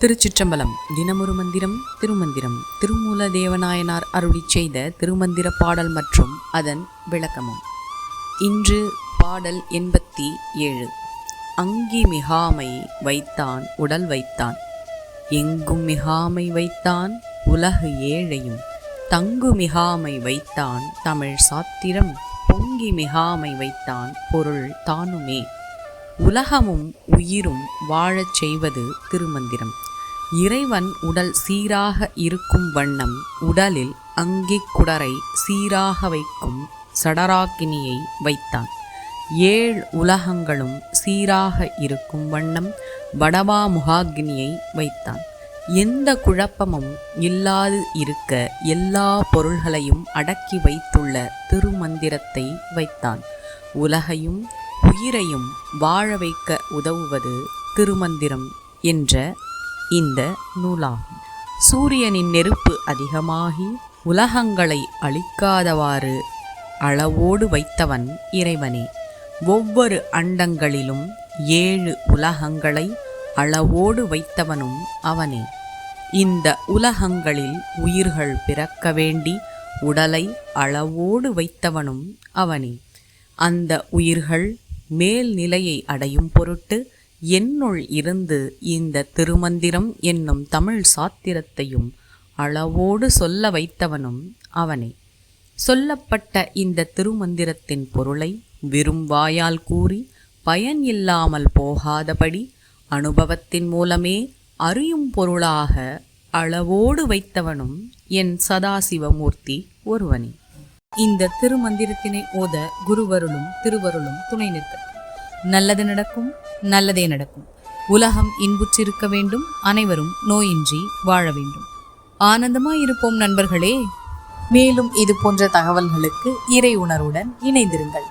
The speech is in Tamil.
திருச்சிற்றம்பலம். தினமொரு மந்திரம் திருமந்திரம். திருமூல தேவநாயனார் அருளிச் செய்த திருமந்திர பாடல் மற்றும் அதன் விளக்கமும். இன்று பாடல் 87. அங்கி மிகாமை வைத்தான் உடல் வைத்தான், எங்கும் மிகாமை வைத்தான் உலகு ஏழையும், தங்கு மிகாமை வைத்தான் தமிழ் சாத்திரம், பொங்கி மிகாமை வைத்தான் பொருள் தானுமே. உலகமும் உயிரும் வாழச் செய்வது திருமந்திரம். இறைவன் உடல் சீராக இருக்கும் வண்ணம் உடலில் அங்கிக் குடரை சீராக வைக்கும் சடராக்கினியை வைத்தான். 7 உலகங்களும் சீராக இருக்கும் வண்ணம் வடபாமுகாக்னியை வைத்தான். எந்த குழப்பமும் இல்லாது இருக்க எல்லா பொருள்களையும் அடக்கி வைத்துள்ள திருமந்திரத்தை வைத்தான். உலகையும் உயிரையும் வாழ வைக்க உதவுவது திருமந்திரம் என்ற இந்த நூலாகும். சூரியனின் நெருப்பு அதிகமாகி உலகங்களை அழிக்காதவாறு அளவோடு வைத்தவன் இறைவனே. ஒவ்வொரு அண்டங்களிலும் 7 உலகங்களை அளவோடு வைத்தவனும் அவனே. இந்த உலகங்களில் உயிர்கள் பிறக்க வேண்டி உடலை அளவோடு வைத்தவனும் அவனே. அந்த உயிர்கள் மேல்நிலையை அடையும் பொருட்டு என்னுள் இருந்து இந்த திருமந்திரம் என்னும் தமிழ் சாத்திரத்தையும் அளவோடு சொல்ல வைத்தவனும் அவனே. சொல்லப்பட்ட இந்த திருமந்திரத்தின் பொருளை வெறும் வாயால் கூறி பயன் இல்லாமல் போகாதபடி அனுபவத்தின் மூலமே அறியும் பொருளாக அளவோடு வைத்தவனும் என் சதாசிவமூர்த்தி ஒருவனே. இந்த திருமந்திரத்தினை ஓத குருவருளும் திருவருளும் துணை நிற்க. நல்லது நடக்கும், நல்லதே நடக்கும். உலகம் இன்புற்றிருக்க வேண்டும், அனைவரும் நோயின்றி வாழ வேண்டும். ஆனந்தமாயிருப்போம் நண்பர்களே. மேலும் இது போன்ற தகவல்களுக்கு இறை உணர்வுடன் இணைந்திருங்கள்.